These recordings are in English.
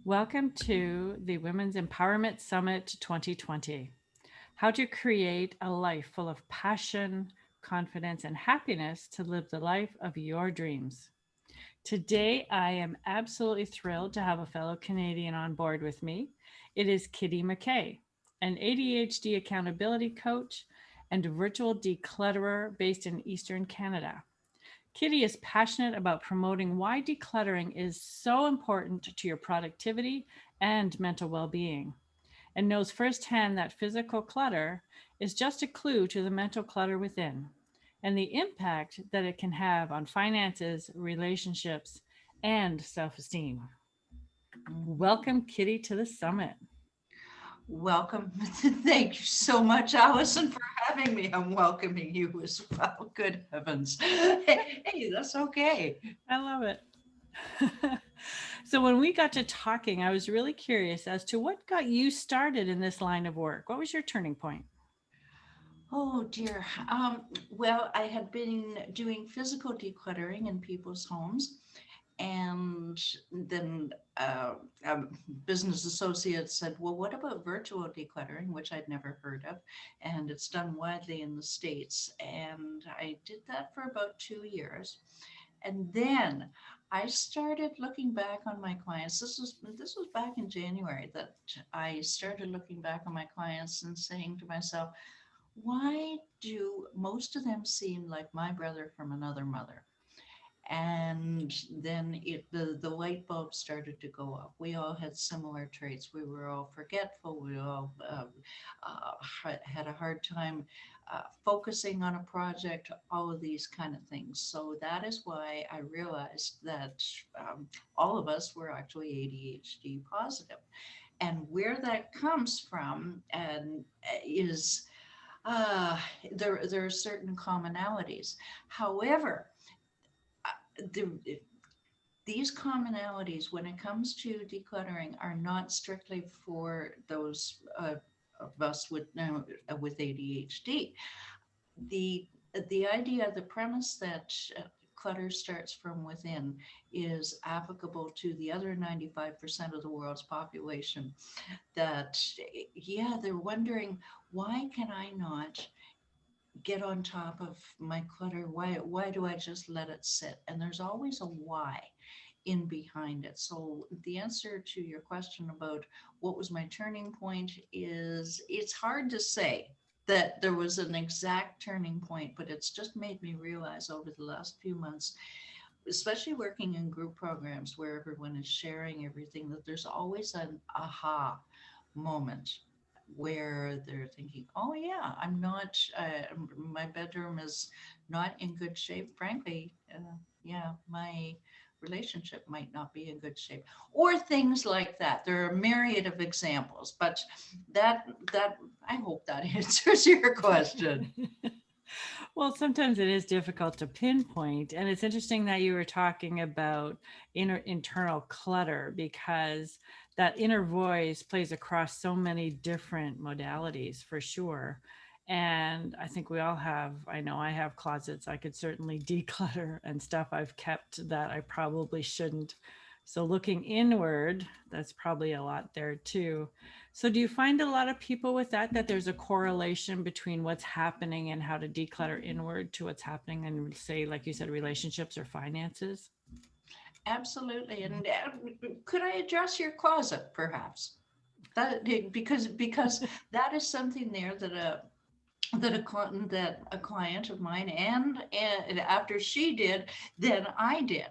Welcome to the Women's Empowerment Summit 2020. How to create a life full of passion, confidence, and happiness to live the life of your dreams. Today, I am absolutely thrilled to have a fellow Canadian on board with me. It is Kitti McKay, an ADHD accountability coach and virtual declutterer based in Eastern Canada. Kitti is passionate about promoting why decluttering is so important to your productivity and mental well being, and knows firsthand that physical clutter is just a clue to the mental clutter within and the impact that it can have on finances, relationships, and self esteem. Mhm. Welcome, Kitti, to the summit. Welcome. Thank you so much, Allison, for having me. I'm welcoming you as well. Good heavens. Hey, that's okay. I love it. So, when we got to talking, I was really curious as to what got you started in this line of work. What was your turning point? Oh dear. Well, I had been doing physical decluttering in people's homes, and then a business associate said, "Well, what about virtual decluttering?" Which I'd never heard of, and it's done widely in the States. And I did that for about 2 years. And then I started looking back on my clients. This was back in January that I started looking back on my clients and saying to myself, why do most of them seem like my brother from another mother? And then the light bulb started to go up. We all had similar traits. We were all forgetful. We all had a hard time focusing on a project, all of these kind of things. So that is why I realized that all of us were actually ADHD positive. And where that comes from and is uh, there are certain commonalities. However, the, these commonalities, when it comes to decluttering, are not strictly for those of us with ADHD. The the idea, the premise that clutter starts from within is applicable to the other 95% of the world's population. That yeah, they're wondering, why can I not get on top of my clutter? Why do I just let it sit? And there's always a why in behind it. So the answer to your question about what was my turning point is, it's hard to say that there was an exact turning point, but it's just made me realize over the last few months, especially working in group programs where everyone is sharing everything, that there's always an aha moment where they're thinking, oh yeah, I'm not, my bedroom is not in good shape. Frankly, yeah, my relationship might not be in good shape, or things like that. There are a myriad of examples, but that I hope that answers your question. Well, sometimes it is difficult to pinpoint. And it's interesting that you were talking about internal clutter because that inner voice plays across so many different modalities for sure. And I think we all have, I know I have closets I could certainly declutter and stuff I've kept that I probably shouldn't. So looking inward, that's probably a lot there too. So, do you find a lot of people with that, that there's a correlation between what's happening and how to declutter inward to what's happening in, say, like you said, relationships or finances? Absolutely. And could I address your closet, perhaps? That because that is something there that a client of mine, and after she did, then I did.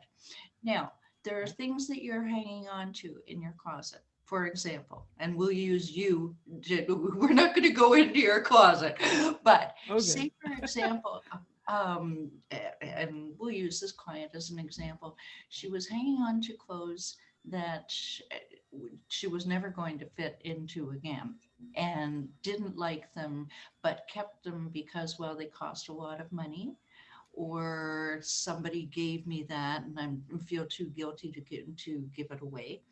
Now, there are things that you're hanging on to in your closet, for example, and we'll use you. We're not going to go into your closet, but Okay. say, for example, and we'll use this client as an example. She was hanging on to clothes that she was never going to fit into again, and didn't like them, but kept them because, well, they cost a lot of money, or somebody gave me that and I feel too guilty to give it away,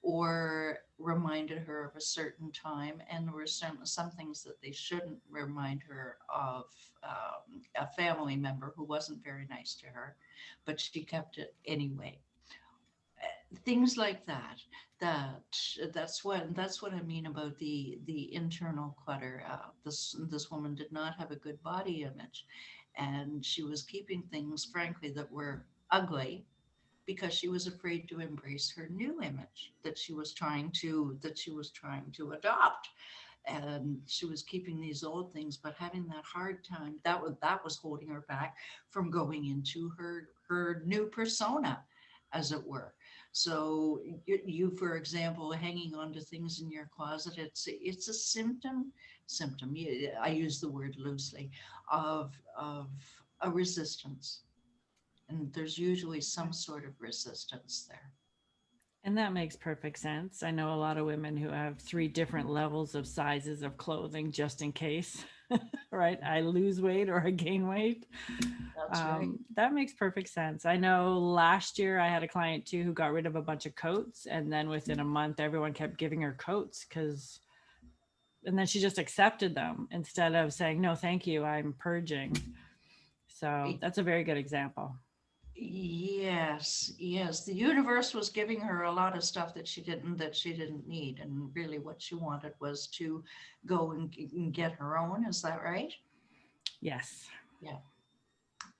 or reminded her of a certain time. And there were some things that they shouldn't remind her of, a family member who wasn't very nice to her, but she kept it anyway. things like that. that that's what I mean about the internal clutter. This woman did not have a good body image, and she was keeping things, frankly, that were ugly because she was afraid to embrace her new image that she was trying to adopt. And she was keeping these old things but having that hard time. That was holding her back from going into her new persona, as it were. So you, for example, hanging on to things in your closet, it's a symptom, I use the word loosely, of a resistance, and there's usually some sort of resistance there. And that makes perfect sense. I know a lot of women who have three different levels of sizes of clothing just in case, right? I lose weight or I gain weight. That's right. That makes perfect sense. I know last year I had a client too who got rid of a bunch of coats, and then within a month, everyone kept giving her coats because, and then she just accepted them instead of saying, no, thank you, I'm purging. So that's a very good example. Yes, yes. The universe was giving her a lot of stuff that she didn't need, and really what she wanted was to go and get her own. Is that right? Yes, Yeah,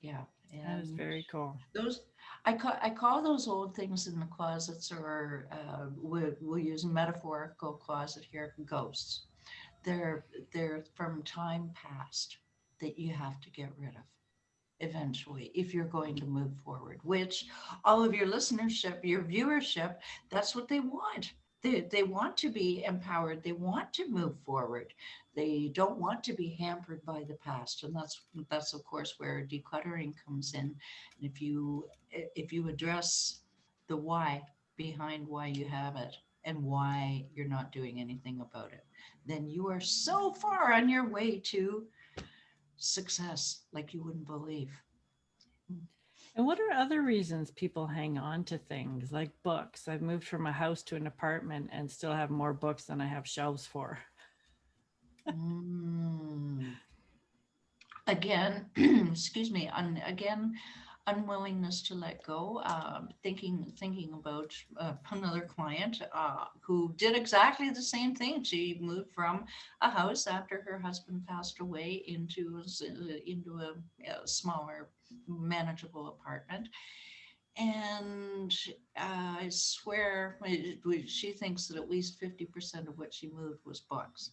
yeah. that is And very cool. those, I call those old things in the closets, or we'll use a metaphorical closet here, ghosts. They're they're from time past that you have to get rid of eventually if you're going to move forward, which all of your listenership, your viewership, that's what they want. They want to be empowered, they want to move forward, they don't want to be hampered by the past. And that's of course where decluttering comes in. And if you address the why behind why you have it and why you're not doing anything about it, then you are so far on your way to success like you wouldn't believe. And what are other reasons people hang on to things like books? I've moved from a house to an apartment and still have more books than I have shelves for. Mm. Again, excuse me, again, unwillingness to let go. Thinking about another client who did exactly the same thing. She moved from a house after her husband passed away into a smaller, manageable apartment. And I swear, she thinks that at least 50% of what she moved was books.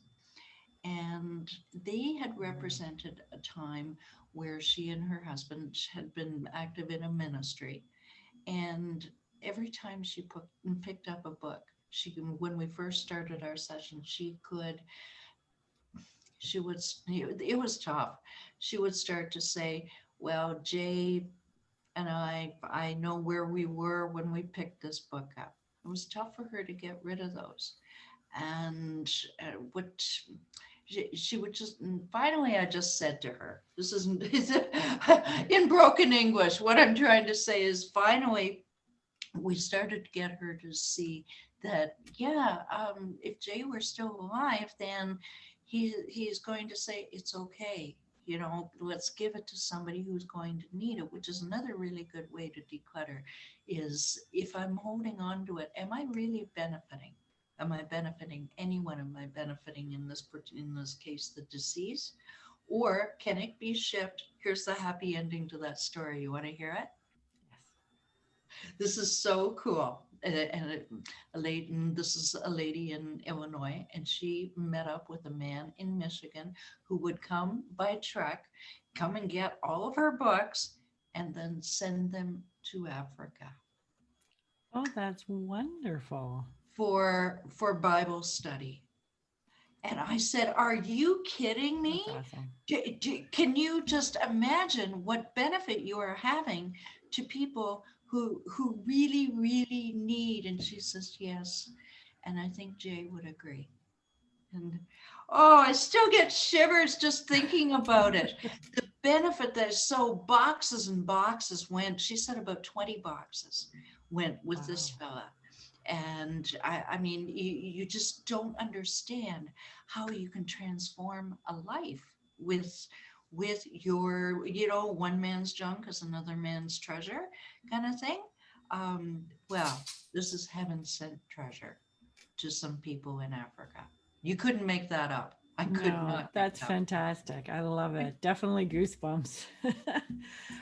And they had represented a time where she and her husband had been active in a ministry. And every time she picked up a book, when we first started our session, she would, it was tough. She would start to say, well, Jay and I know where we were when we picked this book up. It was tough for her to get rid of those. And what she would just, and finally I just said to her, this isn't in broken English, what I'm trying to say is, finally we started to get her to see that, yeah, if Jay were still alive, then he's going to say it's okay. Let's give it to somebody who's going to need it, which is another really good way to declutter. Is, if I'm holding on to it, am I really benefiting? Am I benefiting anyone? Am I benefiting, in this case, the deceased? Or can it be shipped? Here's the happy ending to that story. You want to hear it? Yes. This is so cool. This is a lady in Illinois, and she met up with a man in Michigan who would come by truck, come and get all of her books, and then send them to Africa Oh, that's wonderful. for Bible study. And I said, "Are you kidding me? That's awesome. Can you just imagine what benefit you are having to people who really, really need?" And she says, "Yes." And I think Jay would agree. And oh, I still get shivers just thinking about it. The benefit that is, so boxes and boxes went, she said about 20 boxes went with this Wow. fella. And I mean, you just don't understand how you can transform a life with your, one man's junk is another man's treasure kind of thing. Well, this is heaven sent treasure to some people in Africa. You couldn't make that up. I could No, not make that's it up. fantastic. I love it. Definitely goosebumps.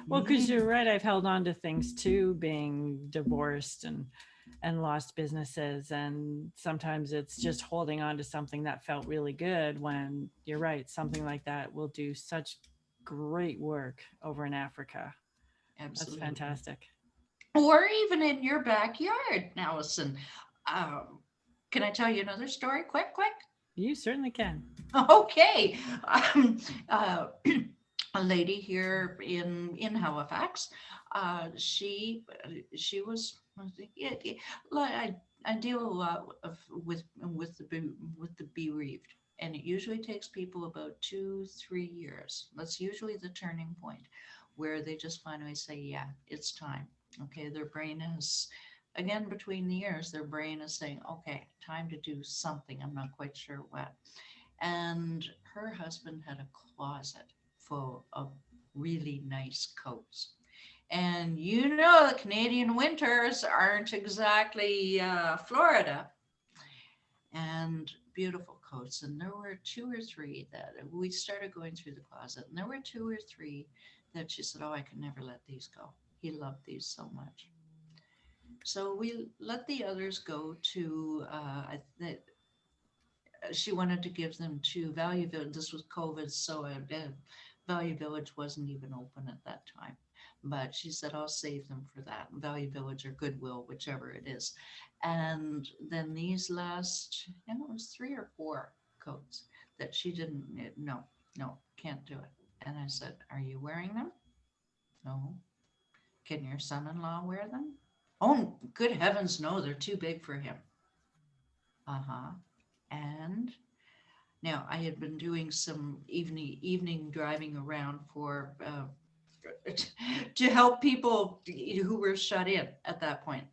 Well, because Mm, you're right, I've held on to things too, being divorced and lost businesses, and sometimes it's just holding on to something that felt really good when you're right, something like that will do such great work over in Africa. That's absolutely. fantastic. Or even in your backyard, Allison. Um, can I tell you another story? Quick, quick. You certainly can. Okay. Um, uh, a lady here in Halifax. She was. Like I deal a lot with the bereaved, and it usually takes people about 2-3 years. That's usually the turning point, where they just finally say, "Yeah, it's time." Okay, their brain is again between the ears. Their brain is saying, "Okay, time to do something." I'm not quite sure what, and her husband had a closet full of really nice coats. And you know, the Canadian winters aren't exactly Florida, and beautiful coats. And there were two or three that we started going through the closet, and there were two or three that she said, "Oh, I could never let these go. He loved these so much." So we let the others go to, she wanted to give them to Value Village. This was COVID, so Value Village wasn't even open at that time. But she said, I'll save them for that. Value Village or Goodwill, whichever it is. And then these last, and it was 3 or 4 coats that she didn't, no, no, can't do it. And I said, are you wearing them? No. Can your son in law wear them? Oh, good heavens, no, they're too big for him. Uh huh. And now, I had been doing some evening driving around for to help people who were shut in at that point.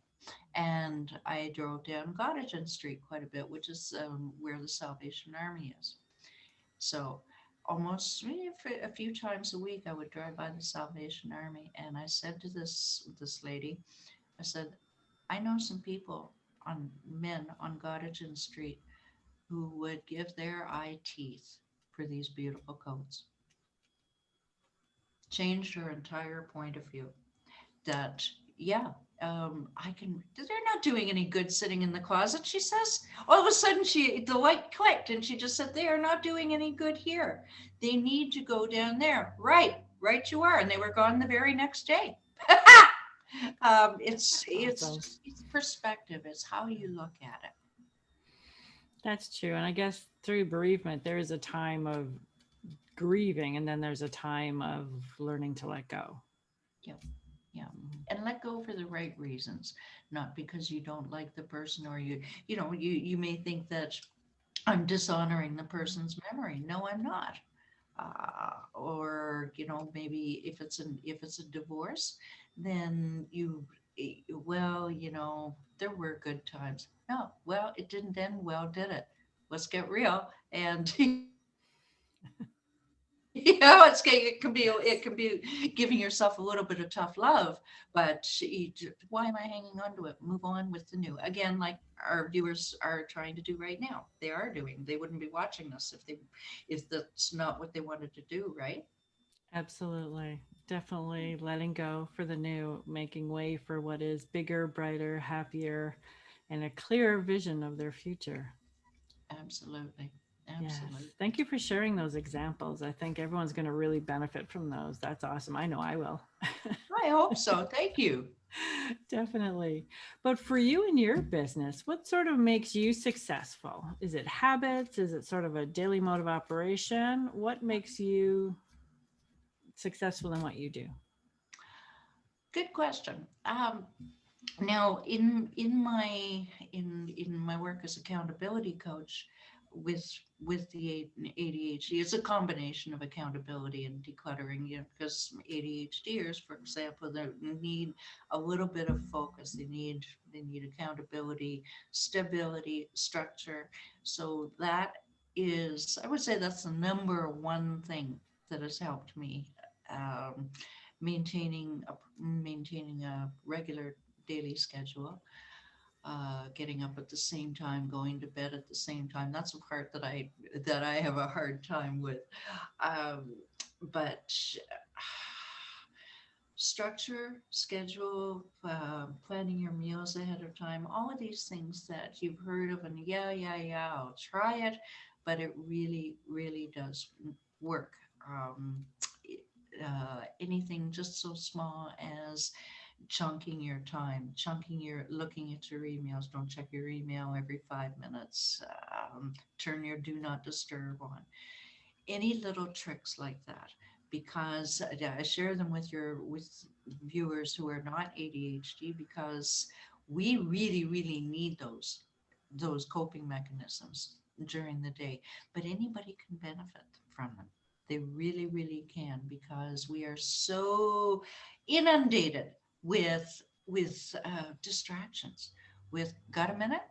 And I drove down Gottingen Street quite a bit, which is where the Salvation Army is. So almost a few times a week, I would drive by the Salvation Army, and I said to this lady, I said, I know some people on men on Gottingen Street who would give their eye teeth for these beautiful coats. Changed her entire point of view. That, yeah, I can. They're not doing any good sitting in the closet. She says. All of a sudden, the light clicked, and she just said, "They are not doing any good here. They need to go down there." Right, right, you are. And they were gone the very next day. It's Awesome. just it's perspective. It's how you look at it. That's true. And I guess through bereavement, there is a time of grieving and then there's a time of learning to let go. Yep. Yeah. And let go for the right reasons, not because you don't like the person or you may think that I'm dishonoring the person's memory. No, I'm not. Or maybe if it's a divorce, then well, there were good times. No, well, it didn't end well, did it? Let's get real. And it can be giving yourself a little bit of tough love, but why am I hanging on to it? Move on with the new. Again, like our viewers are trying to do right now. They are doing. They wouldn't be watching us if that's not what they wanted to do, right? Absolutely. Definitely letting go for the new, making way for what is bigger, brighter, happier, and a clearer vision of their future. Absolutely. Yes. Absolutely. Thank you for sharing those examples. I think everyone's going to really benefit from those. That's awesome. I know I will. I hope so. Thank you. Definitely. But for you and your business, what sort of makes you successful? Is it habits? Is it sort of a daily mode of operation? What makes you successful in what you do? Good question. Now, in my work as accountability coach with with the ADHD, it's a combination of accountability and decluttering. Because ADHDers, for example, they need a little bit of focus. They need accountability, stability, structure. So that is, I would say, that's the number one thing that has helped me um, maintaining a regular daily schedule, getting up at the same time, going to bed at the same time. That's a part that I have a hard time with. Um, but structure, schedule, planning your meals ahead of time, all of these things that you've heard of, and yeah, I'll try it, but it really, really does work. Um, Anything just so small as chunking your time, looking at your emails. Don't check your email every 5 minutes. Turn your do not disturb on. Any little tricks like that, because yeah, I share them with viewers who are not ADHD, because we really, really need those coping mechanisms during the day. But anybody can benefit from them. They really, really can, because we are so inundated with distractions. With got a minute?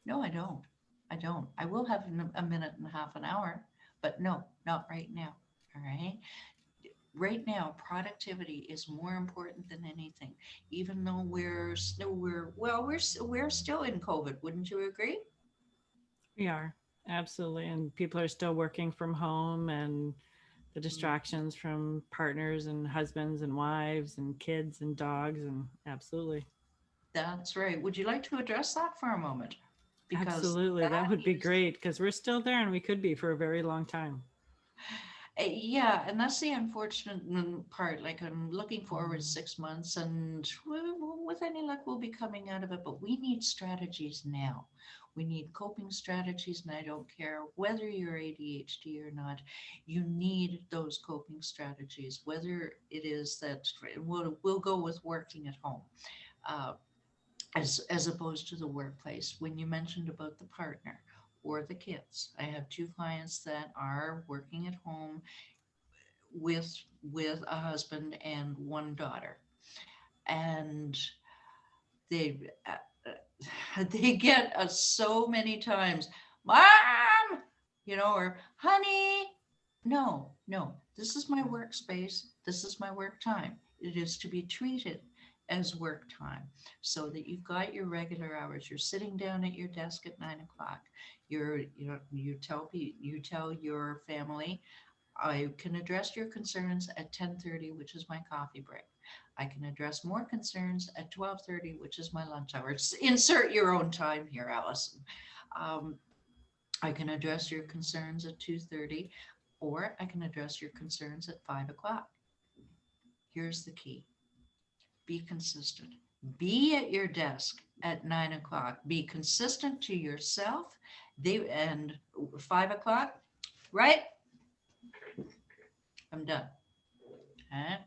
No, I don't. I don't. I will have a minute and a half, an hour, but no, not right now. All right. Right now, productivity is more important than anything. Even though we're still in COVID. Wouldn't you agree? We are. Absolutely. And people are still working from home, and the Mm, distractions from partners and husbands and wives and kids and dogs. And absolutely. that's right. Would you like to address that for a moment? Because Absolutely. That that would be is great because we're still there and we could be for a very long time. Yeah, and that's the unfortunate part. Like, I'm looking forward to Mhm. 6 months, and with any luck, we'll be coming out of it. But we need strategies now. We need coping strategies, and I don't care whether you're ADHD or not. You need those coping strategies. Whether it is that we'll go with working at home, uh, as opposed to the workplace. When you mentioned about the partner or the kids, I have two clients that are working at home with a husband and one daughter, and they they get us so many times, "Mom," or "Honey." No, no, this is my workspace. This is my work time. It is to be treated as work time, so that you've got your regular hours. You're sitting down at your desk at 9 o'clock. You tell your family, I can address your concerns at 10:30, which is my coffee break. I can address more concerns at 12:30, which is my lunch hour. Insert your own time here, Alyson. Um, I can address your concerns at 2:30, or I can address your concerns at 5 o'clock. Here's the key: be consistent. Be at your desk at 9 o'clock. Be consistent to yourself. And 5 o'clock, right? I'm done. Okay?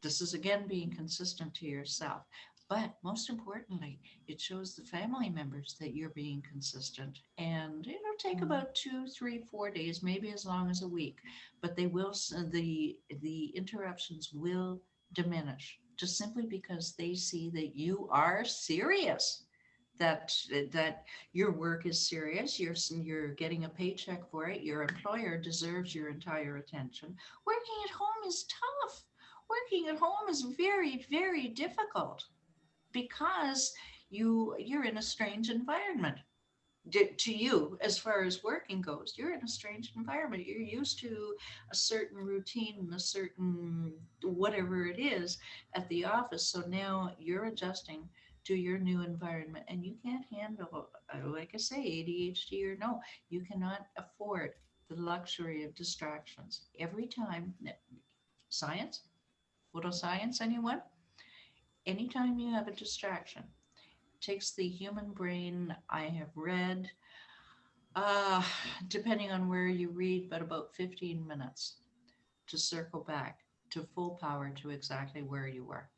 This is again being consistent to yourself. But most importantly, it shows the family members that you're being consistent. And it'll take Mhm. about 2, 3, 4 days, maybe as long as a week. But the interruptions will diminish, just simply because they see that you are serious. That your work is serious. You're getting a paycheck for it. Your employer deserves your entire attention. Working at home is tough. Working at home is very, very difficult, because you're in a strange environment. To you, as far as working goes, you're in a strange environment. You're used to a certain routine and a certain whatever it is at the office. So now you're adjusting to your new environment, and you can't handle, like I say, ADHD or no, you cannot afford the luxury of distractions every time. Science, little science, anyone? Anytime you have a distraction, takes the human brain, I have read, uh, depending on where you read, but about 15 minutes to circle back to full power to exactly where you were.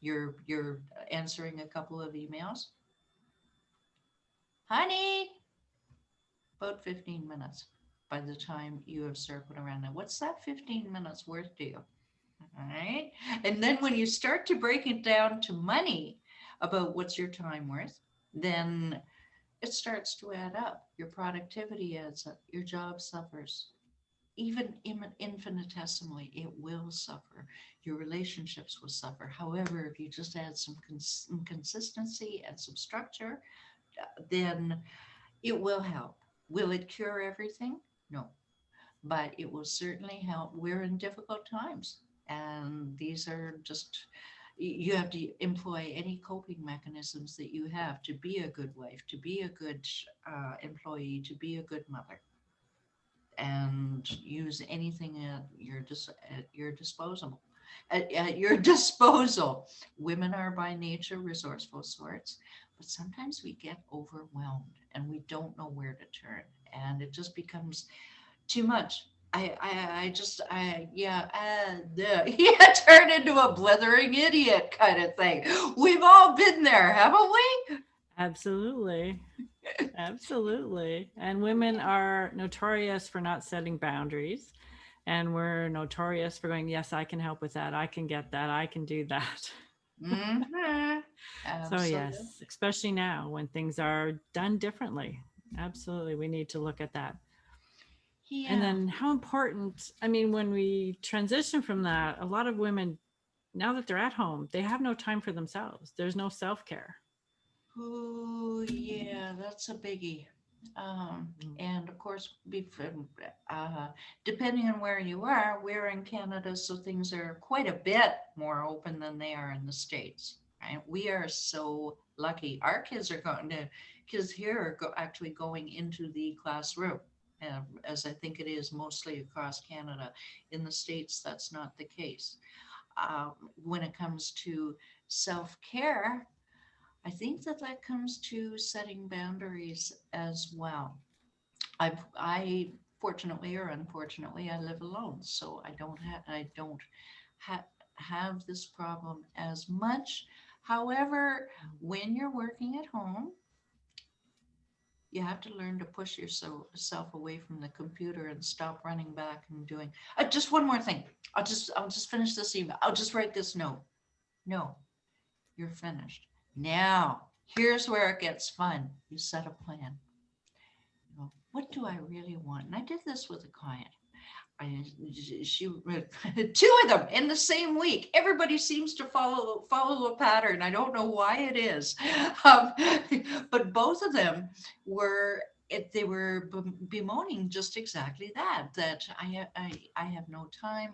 You're answering a couple of emails. Honey, about 15 minutes by the time you have circled around. Now, what's that 15 minutes worth to you? All right. And then when you start to break it down to money about what's your time worth, then it starts to add up. Your productivity adds up. Your job suffers. even infinitesimally, it will suffer. Your relationships will suffer. However, if you just add some consistency and some structure, then it will help. Will it cure everything? No, but it will certainly help. We're in difficult times, and these are just, you have to employ any coping mechanisms that you have to be a good wife, to be a good employee, to be a good mother, and use anything at your disposal. At your disposal. Women are by nature resourceful sorts, but sometimes we get overwhelmed and we don't know where to turn, and it just becomes too much. Yeah, turn into a blithering idiot kind of thing. We've all been there, haven't we? Absolutely. Absolutely. And women are notorious for not setting boundaries. And we're notorious for going, yes, I can help with that. I can get that. I can do that. Mm-hmm. So, Absolutely. yes, especially now when things are done differently. Absolutely. We need to look at that. And Yeah. then how important, I mean, when we transition from that, a lot of women, now that they're at home, they have no time for themselves. There's no self care. Oh, yeah, that's a biggie. And of course, uh, depending on where you are, we're in Canada, so things are quite a bit more open than they are in the States, right? We are so lucky. Our kids here are actually going into the classroom, as I think it is mostly across Canada. In the States, that's not the case. When it comes to self-care, I think that that comes to setting boundaries as well. I fortunately or unfortunately, I live alone, so I don't have this problem as much. However, when you're working at home, you have to learn to push yourself away from the computer and stop running back and doing. Just one more thing. I'll just finish this email. I'll just write this note. No, you're finished. Now, here's where it gets fun. You set a plan. You know, what do I really want? And I did this with a client. I, she two of them in the same week. Everybody seems to follow a pattern. I don't know why it is, um, but both of them were. They were bemoaning just exactly that. That I have no time.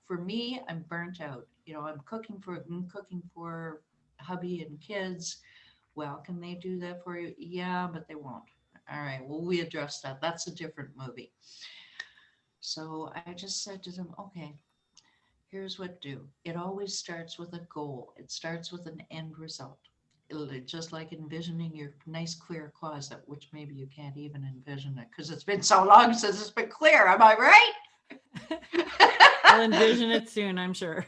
For me, I'm burnt out. You know, I'm cooking for hubby and kids. Well, can they do that for you? Yeah, but they won't. All right. Well, we addressed that. That's a different movie. So I just said to them, okay, here's what to do. It always starts with a goal. It starts with an end result. Just like envisioning your nice clear closet, which maybe you can't even envision it because it's been so long since it's been clear. Am I I'll right? envision it soon, I'm sure.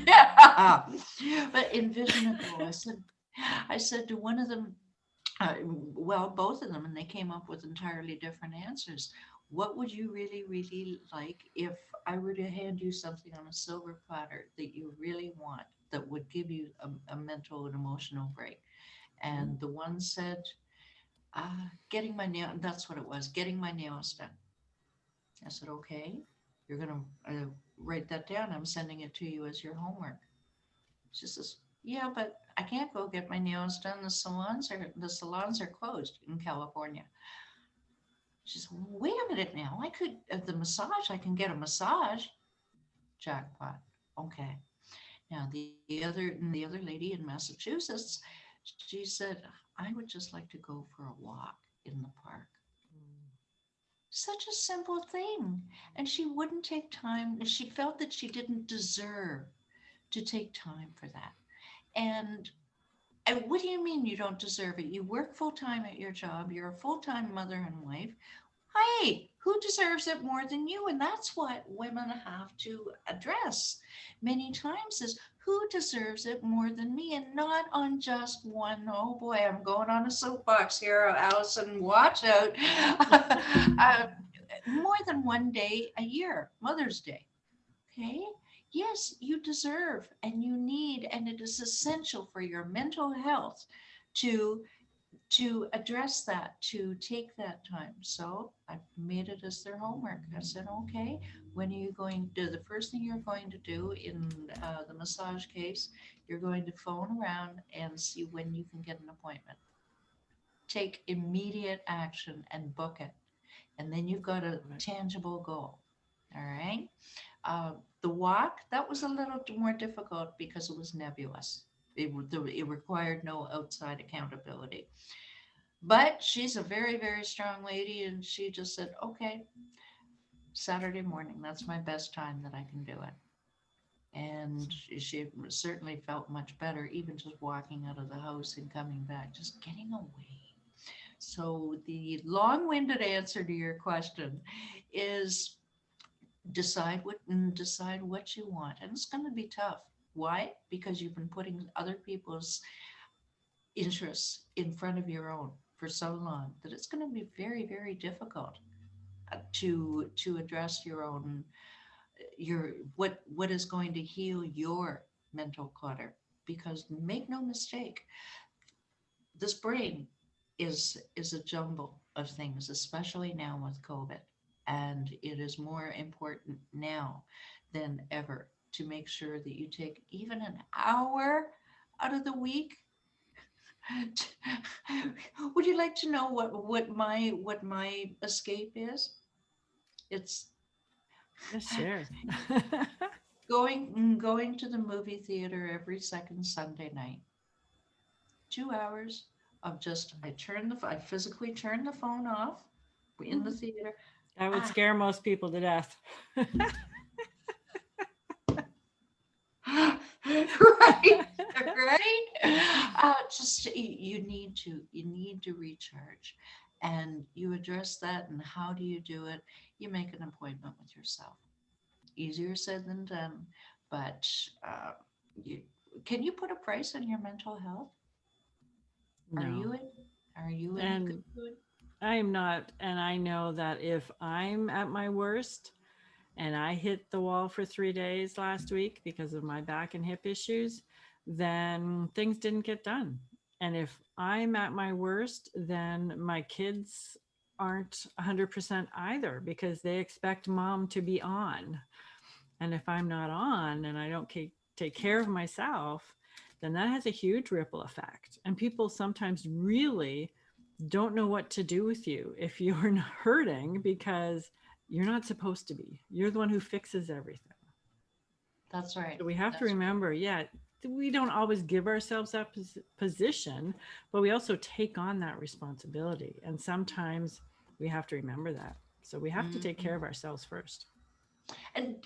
Yeah. But envision a goal. I said to one of them, well, both of them, and they came up with entirely different answers. What would you really, really like if I were to hand you something on a silver platter that you really want that would give you a mental and emotional break? And the one said, getting my nail, that's what it was, getting my nails done. I said, okay, you're going to write that down. I'm sending it to you as your homework. She says, yeah, but I can't go get my nails done. The salons are closed in California. She said, well, wait a minute now. I could at the massage. I can get a massage. Jackpot. Okay. Now the other lady in Massachusetts, she said, I would just like to go for a walk in the park. Such a simple thing, and she wouldn't take time. She felt that she didn't deserve to take time for that. And what do you mean you don't deserve it? You work full time at your job. You're a full time mother and wife. Hey, who deserves it more than you? And that's what women have to address many times is who deserves it more than me and not on just one. Oh boy, I'm going on a soapbox here, Alyson. Watch out. uh, more than one day a year, Mother's Day. Okay. Yes, you deserve and you need, and it is essential for your mental health to to address that, to take that time. So I made it as their homework. I said, okay, when are you going to do the first thing you're going to do in the massage case? You're going to phone around and see when you can get an appointment. Take immediate action and book it. And then you've got a Love it. tangible goal. All right. Uh, the walk, that was a little more difficult because it was nebulous. It required no outside accountability. But she's a very, very strong lady, and she just said, okay, Saturday morning, that's my best time that I can do it. And she certainly felt much better, even just walking out of the house and coming back, just getting away. So, the long winded answer to your question is decide what you want. And it's going to be tough. Why? Because you've been putting other people's interests in front of your own for so long that it's going to be very, very difficult to address your own your what is going to heal your mental clutter. Because make no mistake, this brain is a jumble of things, especially now with COVID, and it is more important now than ever to make sure that you take even an hour out of the week. Would you like to know what my escape is? It's Yes, share. going to the movie theater every second Sunday night. 2 hours of just I physically turn the phone off. We're in the theater. That would Ah, scare most people to death. right, right. Just you need to recharge, and you address that. And how do you do it? You make an appointment with yourself. Easier said than done, but uh, you can you put a price on your mental health? Are No. you in? Are you in a good And mood? I am not. And I know that if I'm at my worst and I hit the wall for 3 days last week because of my back and hip issues, then things didn't get done. And if I'm at my worst, then my kids aren't 100% either because they expect mom to be on. And if I'm not on and I don't take care of myself, then that has a huge ripple effect. And people sometimes really don't know what to do with you if you're not hurting because you're not supposed to be. You're the one who fixes everything. That's right. So we have to That's right. remember, yeah, we don't always give ourselves that position, but we also take on that responsibility. And sometimes we have to remember that. So we have to take Mhm. care of ourselves first. And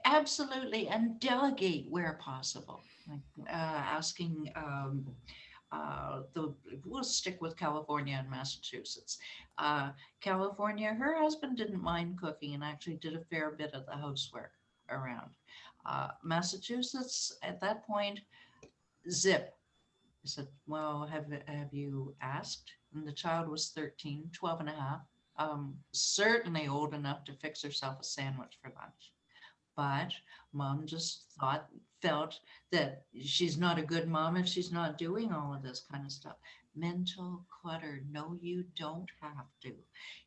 absolutely, and delegate where possible. Like asking the we'll stick with California and Massachusetts. Uh, California, her husband didn't mind cooking and actually did a fair bit of the housework around. Massachusetts, at that point, zip. I said, well, have you asked? And the child was 13, 12 and a half, certainly old enough to fix herself a sandwich for lunch. But mom just felt that she's not a good mom if she's not doing all of this kind of stuff. Mental clutter. No, you don't have to.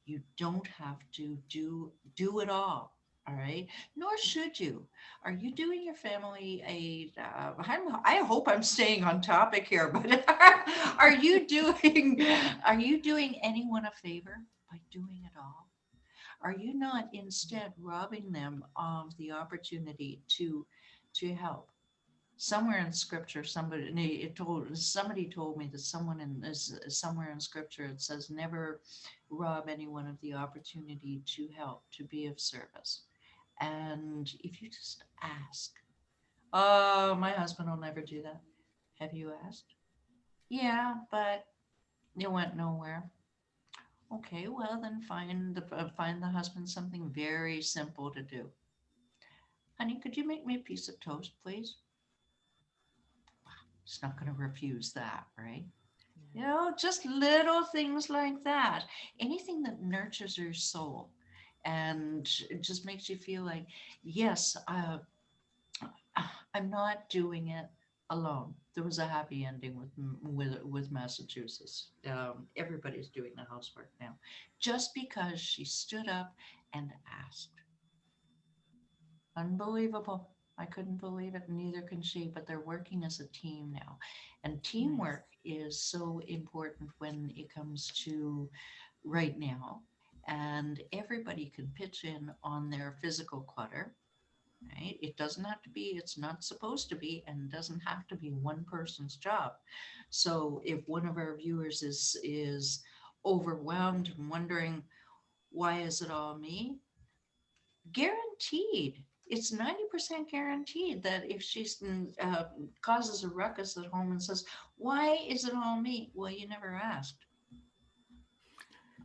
You don't have to do it all. All right. Nor should you. Are you doing your family I hope I'm staying on topic here, but are you doing are you doing anyone a favor by doing it all? Are you not instead robbing them of the opportunity to help? Somewhere in scripture, somebody told me that someone in this somewhere in scripture it says never rob anyone of the opportunity to help, to be of service. And if you just ask, oh, my husband will never do that. Have you asked? Yeah, but it went nowhere. Okay, well then find the husband something very simple to do. Honey, could you make me a piece of toast, please? He's not going to refuse that, right? Just little things like that. Anything that nurtures your soul and it just makes you feel like, yes, I'm not doing it alone. There was a happy ending with Massachusetts. Everybody's doing the housework now, just because she stood up and asked. Unbelievable. I couldn't believe it. Neither can she, but they're working as a team now. And Nice. teamwork is so important when it comes to right now. And everybody can pitch in on their physical clutter, right? It doesn't have to be, it's not supposed to be, and doesn't have to be one person's job. So if one of our viewers is overwhelmed and wondering, why is it all me? Guaranteed. It's 90% guaranteed that if she causes a ruckus at home and says, why is it all me? Well, you never asked.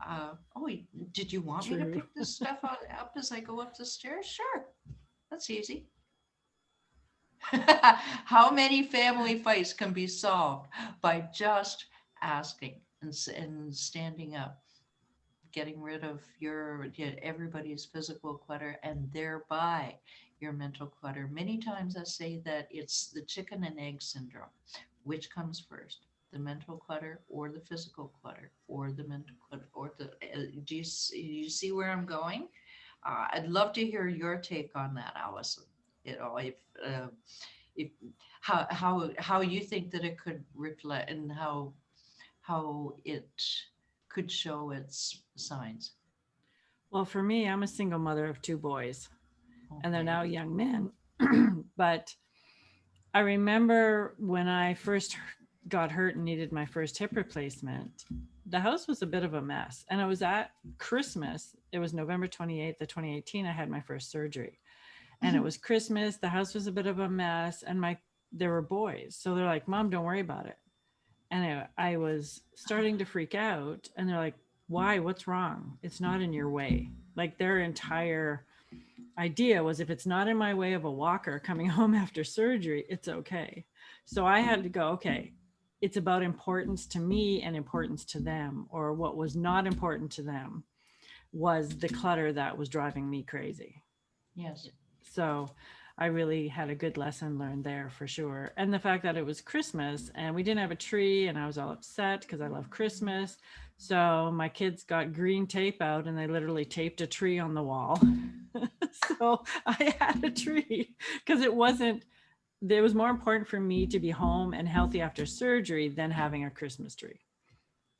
Oh, did you want me to True. pick this stuff up as I go up the stairs? Sure, that's easy. How many family fights can be solved by just asking and standing up, getting rid of everybody's physical clutter and thereby your mental clutter? Many times I say that it's the chicken and egg syndrome. Which comes first? The mental clutter or the physical clutter or the mental clutter or the you see where I'm going? I'd love to hear your take on that, Alyson. Uh, if how you think that it could reflect and how it could show its signs. Well, for me, I'm a single mother of two boys, and they're Okay. now young men. But I remember when I first got hurt and needed my first hip replacement, the house was a bit of a mess. And it was at Christmas. It was November 28th of 2018. I had my first surgery. And it was Christmas. The house was a bit of a mess. And there were boys. So they're like, Mom, don't worry about it. And I was starting to freak out. And they're like, why? What's wrong? It's not in your way. Like their entire idea was if it's not in my way of a walker coming home after surgery, it's okay. So I had to go, okay, it's about importance to me and importance to them, or what was not important to them was the clutter that was driving me crazy. Yes. So I really had a good lesson learned there for sure. And the fact that it was Christmas and we didn't have a tree and I was all upset because I love Christmas. So my kids got green tape out and they literally taped a tree on the wall. So I had a tree because it was more important for me to be home and healthy after surgery than having a Christmas tree.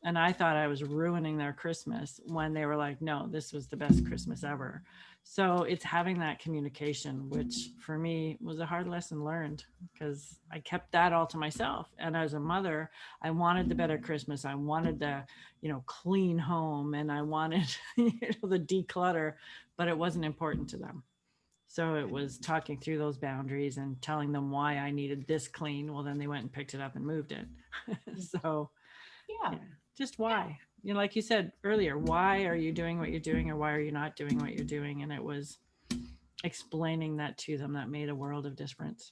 And I thought I was ruining their Christmas when they were like, no, this was the best Christmas ever. So it's having that communication, which for me was a hard lesson learned because I kept that all to myself. And as a mother, I wanted the better Christmas. I wanted the, clean home and I wanted, the declutter, but it wasn't important to them. So it was talking through those boundaries and telling them why I needed this clean. Well, then they went and picked it up and moved it. So Yeah. yeah, just why. Like you said earlier, why are you doing what you're doing or why are you not doing what you're doing? And it was explaining that to them that made a world of difference.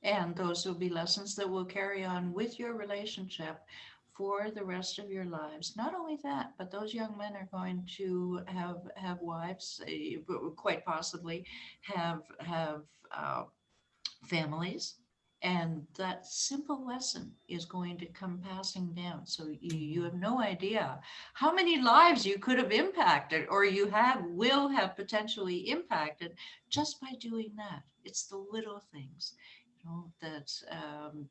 And those will be lessons that will carry on with your relationship for the rest of your lives. Not only that, but those young men are going to have wives, quite possibly have families, and that simple lesson is going to come passing down. So you Mhm. have no idea how many lives you could have impacted or you will have potentially impacted just by doing that. It's the little things, that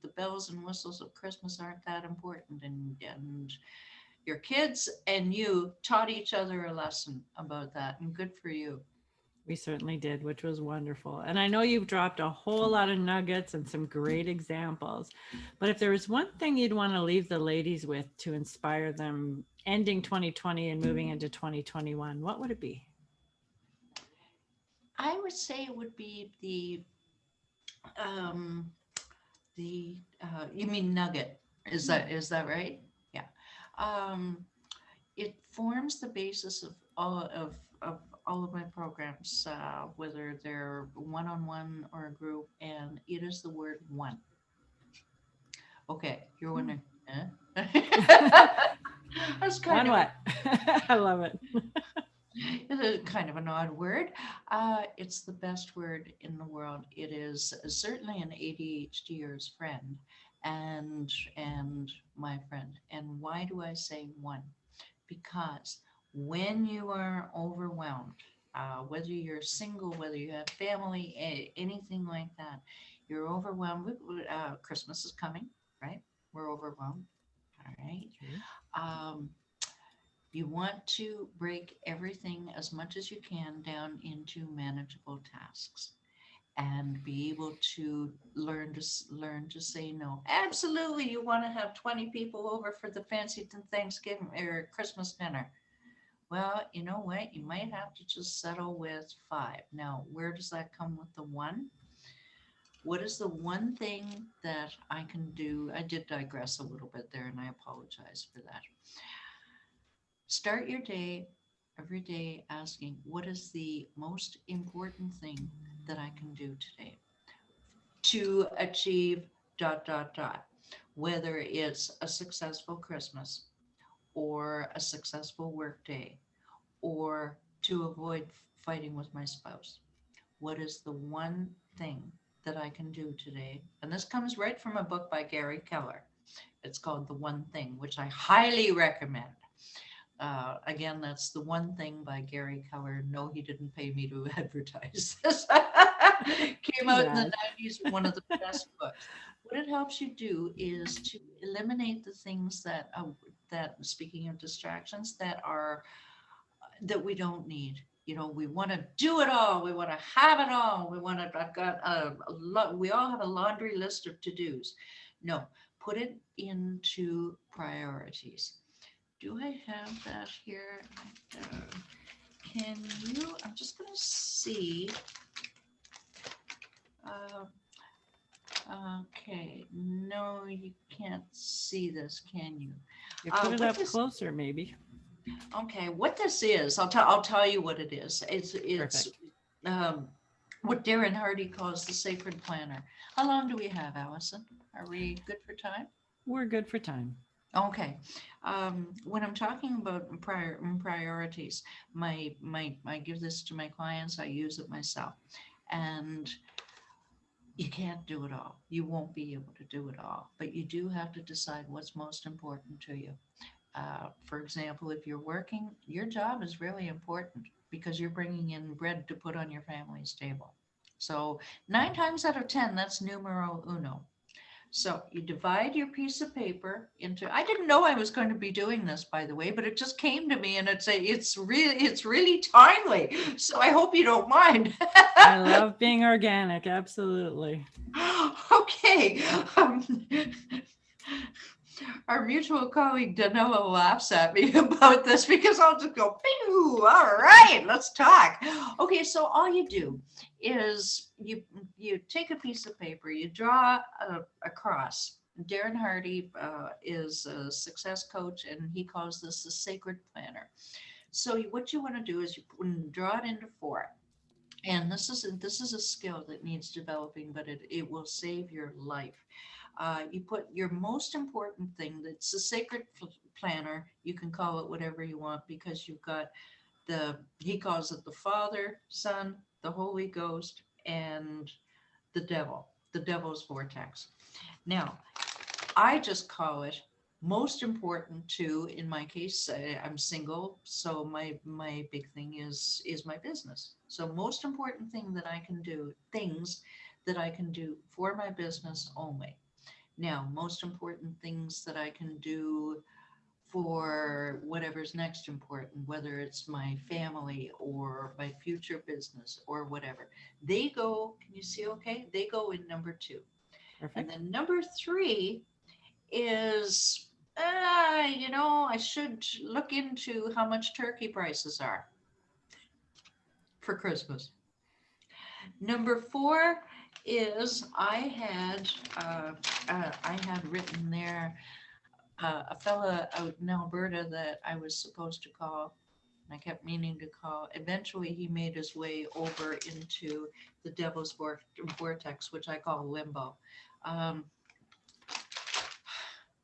the bells and whistles of Christmas aren't that important, and your kids and you taught each other a lesson about that, and good for you. We certainly did, which was wonderful. And I know you've dropped a whole lot of nuggets and some great examples. But if there was one thing you'd want to leave the ladies with to inspire them ending 2020 and moving into 2021, what would it be? I would say it would be um, you mean nugget? Yeah. Is that right? Yeah. Um, it forms the basis of all of my programs, whether they're one-on-one or a group, and it is the word one. Okay, you're Hmm. wondering, eh? I was kind One of what? I love it. kind of an odd word. It's the best word in the world. It is certainly an ADHDer's friend and my friend. And why do I say one? Because when you are overwhelmed, whether you're single, whether you have family, anything like that, you're overwhelmed. Christmas is coming, right? We're overwhelmed. All right. True. Um, you want to break everything as much as you can down into manageable tasks and be able to learn to say no. Absolutely, you want to have 20 people over for the fancy Thanksgiving or Christmas dinner. Well, you know what? You might have to just settle with five. Now, where does that come with the one? What is the one thing that I can do? I did digress a little bit there, and I apologize for that. Start your day every day asking, what is the most important thing that I can do today to achieve dot, dot, dot, whether it's a successful Christmas or a successful work day or to avoid fighting with my spouse. What is the one thing that I can do today? And this comes right from a book by Gary Keller. It's called The One Thing, which I highly recommend. Again, that's The One Thing by Gary Keller. No, he didn't pay me to advertise this. Came out in the Yes. 90s, one of the best books. What it helps you do is to eliminate the things that speaking of distractions that we don't need. You know, we want to do it all. We want to have it all. I've got a lot, we all have a laundry list of to-dos. No, put it into priorities. Do I have that here? Uh, can you? I'm just going to see. Uh, okay. No, you can't see this, can you? You put it What up this? closer, maybe. Okay, what this is? I'll tell you what it is. It's Perfect. um, what Darren Hardy calls the sacred planner. How long do we have, Allison? Are we good for time? We're good for time. Okay. When I'm talking about priorities, I give this to my clients. I use it myself, and you can't do it all. You won't be able to do it all, but you do have to decide what's most important to you. For example, if you're working, your job is really important because you're bringing in bread to put on your family's table. So 9 times out of 10, that's numero uno. So you divide your piece of paper into, I didn't know I was going to be doing this, by the way, but it just came to me and it's really timely. So I hope you don't mind. I love being organic. Absolutely. Okay. Um, our mutual colleague Danilo laughs at me about this because I'll just go, pew, all right, let's talk. Okay, so all you do is you take a piece of paper, you draw a cross. Darren Hardy is a success coach, and he calls this the sacred planner. So what you want to do is you draw it into four. And this is a skill that needs developing, but it will save your life. You put your most important thing, that's a sacred planner. You can call it whatever you want because you've got he calls it the Father, Son, the Holy Ghost, and the devil, the devil's vortex. Now, I just call it most important to, in my case, I'm single, so my big thing is my business. So most important things that I can do for my business only. Now, most important things that I can do for whatever's next important, whether it's my family or my future business or whatever. They go, can you see okay? They go in number two. And Perfect. then number three is, I should look into how much turkey prices are for Christmas. Number four is I had written there a fella out in Alberta that I was supposed to call. And I kept meaning to call. Eventually, he made his way over into the devil's vortex, which I call limbo. Um,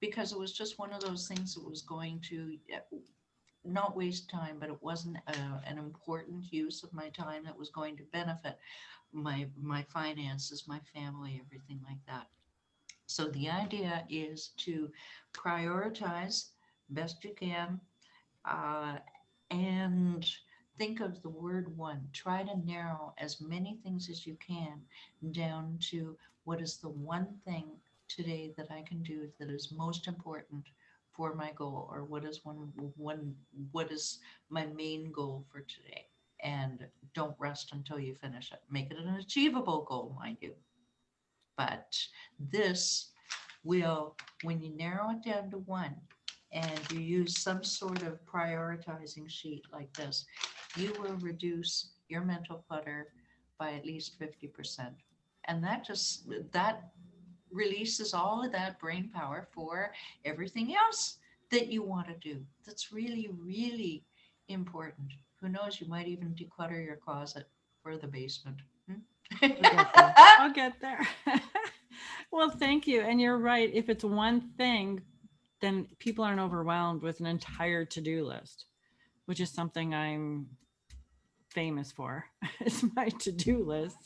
because it was just one of those things that was going to not waste time, but it wasn't an important use of my time that was going to benefit my finances, my family, everything like that. So the idea is to prioritize best you can, uh, and think of the word one. Try to narrow as many things as you can down to what is the one thing today that I can do that is most important for my goal, or what is my main goal for today. And don't rest until you finish it. Make it an achievable goal, mind you. But this will, when you narrow it down to one and you use some sort of prioritizing sheet like this, you will reduce your mental clutter by at least 50%. And that releases all of that brain power for everything else that you want to do. That's really, really important. Who knows, you might even declutter your closet for the basement. Hmm? I'll get there. I'll get there. Well, thank you. And you're right. If it's one thing, then people aren't overwhelmed with an entire to-do list, which is something I'm famous for. It's my to-do list.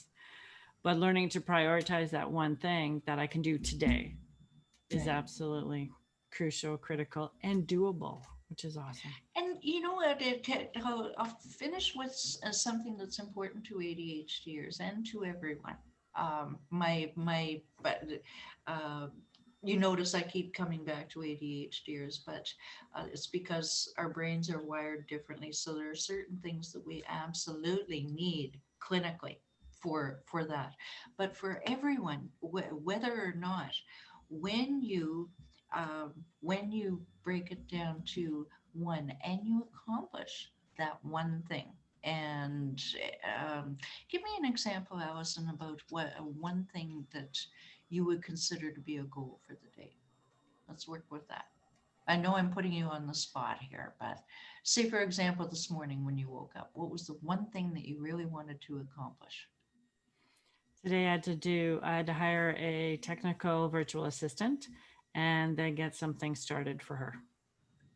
But learning to prioritize that one thing that I can do today is Right. absolutely crucial, critical, and doable, which is awesome. And you know what? I'll finish with something that's important to ADHDers and to everyone. But uh, you notice I keep coming back to ADHDers, but it's because our brains are wired differently. So there are certain things that we absolutely need clinically for that. But for everyone, whether or not, when you when you break it down to one and you accomplish that one thing. And give me an example, Alyson, about what one thing that you would consider to be a goal for the day. Let's work with that. I know I'm putting you on the spot here, but say, for example, this morning when you woke up, what was the one thing that you really wanted to accomplish? Today I had to hire a technical virtual assistant and then get something started for her.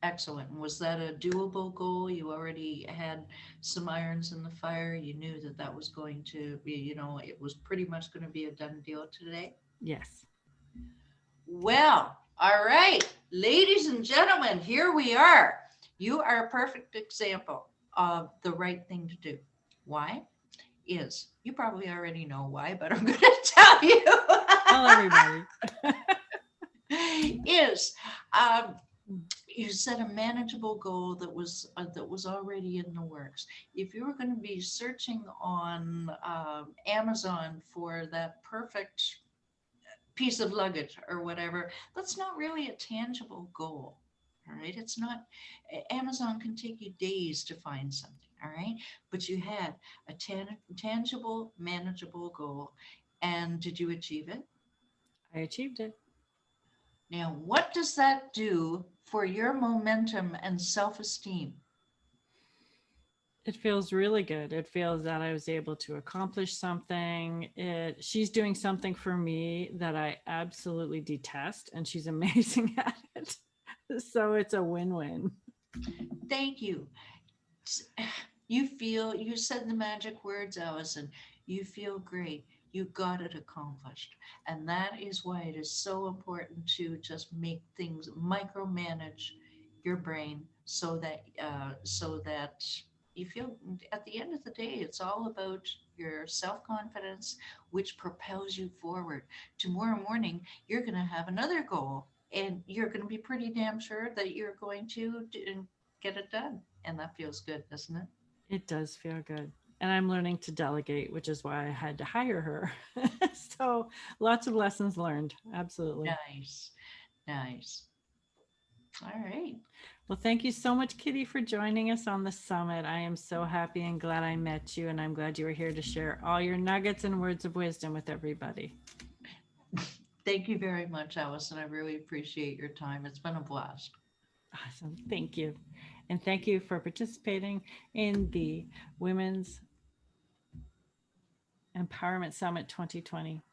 Excellent. Was that a doable goal? You already had some irons in the fire. You knew that that was going to be, it was pretty much going to be a done deal today. Yes. Well, all right, ladies and gentlemen, here we are. You are a perfect example of the right thing to do. Why? Is you probably already know why, but I'm going to tell you. Tell everybody. Is um, you set a manageable goal that was already in the works. If you were going to be searching on Amazon for that perfect piece of luggage or whatever, that's not really a tangible goal. All right. It's not, Amazon can take you days to find something. All right. But you had a tangible, manageable goal. And did you achieve it? I achieved it. Now, what does that do for your momentum and self esteem? It feels really good. It feels that I was able to accomplish something. She's doing something for me that I absolutely detest, and she's amazing at it. So it's a win-win. Thank you. You said the magic words, Alyson. You feel great. You got it accomplished. And that is why it is so important to just make things micromanage your brain so that you feel at the end of the day, it's all about your self-confidence, which propels you forward. Tomorrow morning, you're going to have another goal and you're going to be pretty damn sure that you're going to get it done. And that feels good, doesn't it? It does feel good. And I'm learning to delegate, which is why I had to hire her. So lots of lessons learned. Absolutely. Nice. Nice. All right. Well, thank you so much, Kitti, for joining us on the summit. I am so happy and glad I met you, and I'm glad you were here to share all your nuggets and words of wisdom with everybody. Thank you very much, Alyson. I really appreciate your time. It's been a blast. Awesome. Thank you. And thank you for participating in the Women's Empowerment Summit 2020.